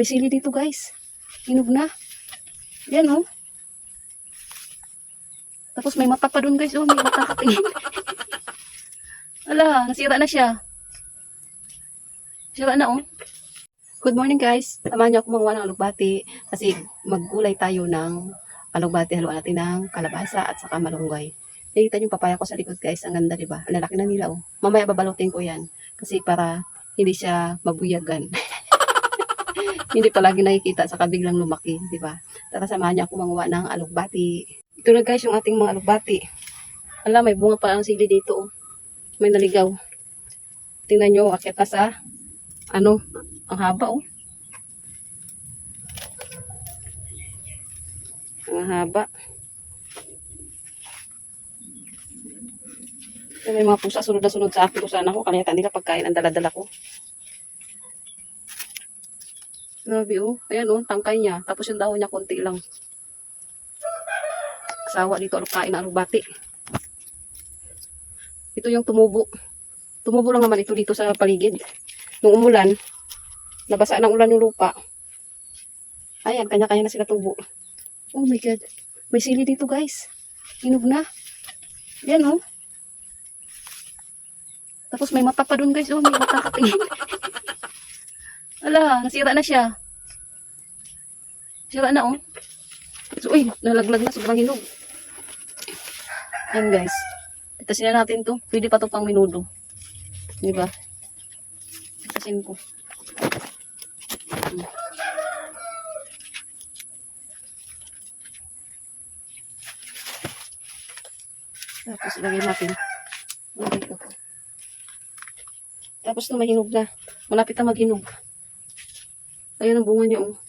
May sili dito guys. Hinog na. Yan oh. Tapos may mata pa dun guys. Oh, may mata katingin. Ala, nasira na siya. Sira na oh. Good morning guys. Samahan niyo ako magawa ng alugbati. Kasi maggulay tayo ng alugbati. Haluan natin ng kalabasa at saka malunggay. Nakita niyo yung papaya ko sa likod guys. Ang ganda diba? Ang lalaki na nila oh. Mamaya babalutin ko yan. Kasi para hindi siya mabuyagan. Hindi palagi nakikita sa biglang lumaki. Diba? Tara samahan niyo ako magawa ng alugbati. Ito na guys yung ating mga alugbati. Ala, may bunga pa ang sili dito oh. May naligaw. Tingnan nyo, akit na sa ano, ang haba oh. Ang haba. May mga pusa sunod na sunod sa akin ko sana ko. Kalimutan nila pagkain ang dala-dala ko. Grabe oh. Ayan oh, tangkay niya. Tapos yung dahon niya konti lang. Sawa dito kain ng alugbati. Ito yung tumubo. Tumubo lang naman ito dito sa paligid. Nung umulan, nabasa ng ulan yung lupa. Ayan, kanya-kanya na sila tubo. Oh my God. May sili dito guys. Hinog na. Yan oh. Tapos may mata pa dun guys. Oh, may mata katingin. Ala, nasira na siya. Sira na oh. So, uy, nalaglag na. Sobrang hinog. Yan guys. Pitasin na natin to. Pwede pa to pang minudo. Diba? Pitasin ko. Tapos ilagay natin. Ilagay ko. Tapos na mahinog na. Malapit na maghinog. Ayan ang bunga niya oh.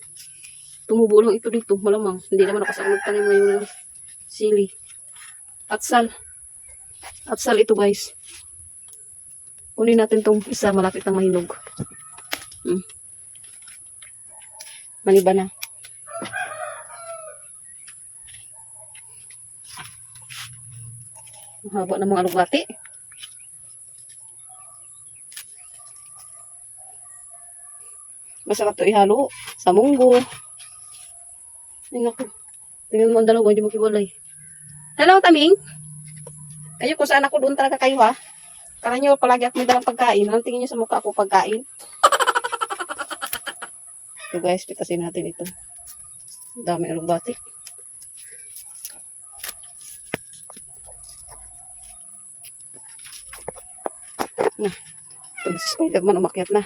Tumubo lang ito dito. Malamang. Hindi naman ako sa magtanim ngayon ng sili. Atsal. Atsal ito guys. Kunin natin tong isa. Malapit na mahinog. Maniba na. Ang haba ng mga alugbati. Masarap ito ihalo sa munggo. Ay naku. Tingnan mo ang dalawa, hindi maghiwalay. Hello, Taming. Kayo kung saan ako, doon talaga kayo ha. Para nyo palagi ako may dalang pagkain. Anong tingin nyo sa mukha ako pagkain? So guys, pitasin natin ito. Dami alugbati. Nah, ito si Spider-Man umakyat na.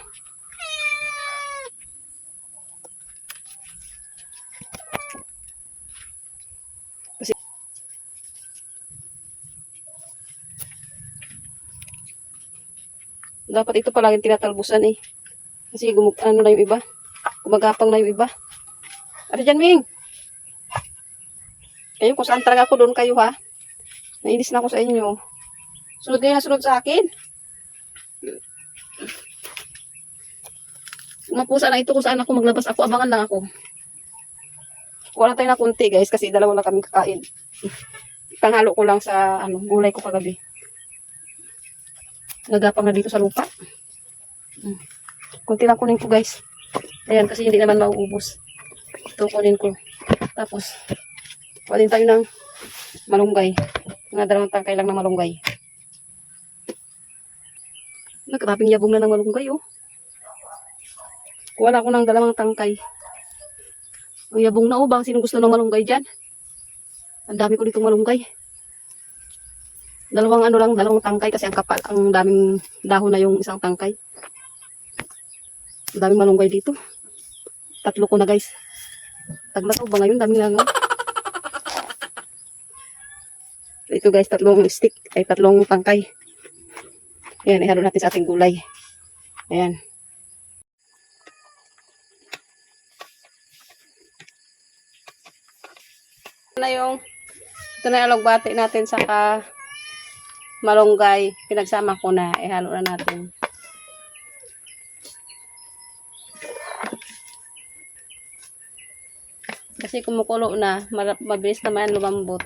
Dapat ito palaging tinatalbusan eh. Kasi ano na yung iba. Gumagapang na yung iba. Ano dyan, Ming? Kayo kung saan talaga ako, doon kayo ha. Nainis na ako sa inyo. Sunod kayo na sunod sa akin. Mapusa na ito kung saan ako maglabas ako. Abangan lang ako. Kuha lang tayo na kunti guys. Kasi dalawa lang kami kakain. Panghalo ko lang sa gulay ko kagabi. Nagapang na dito sa lupa. Kunti lang kunin ko guys. Ayan, kasi hindi naman mauubos. Ito kunin ko. Tapos, kuha din tayo ng malunggay. Mga 2 tangkay lang ng malunggay. Nagkaraping yabong na ng malunggay oh. Kuha lang ako ng 2 tangkay. Ang yabong na oh. Baka sinong gusto ng malunggay dyan? Ang dami ko ditong malunggay. 2 tangkay kasi ang kapal, ang daming dahon na yung isang tangkay. Ang daming malunggay dito. 3 ko na guys. Taglaw ba ngayon? Daming langaw. Ito guys, 3 stick. Ay 3 tangkay. Ayan, ihalo natin sa ating gulay. Ayan. Ito na yung alugbati natin sa malunggay, pinagsama ko na, ihalo na natin. Kasi kumukulo na, mabilis naman lumambot.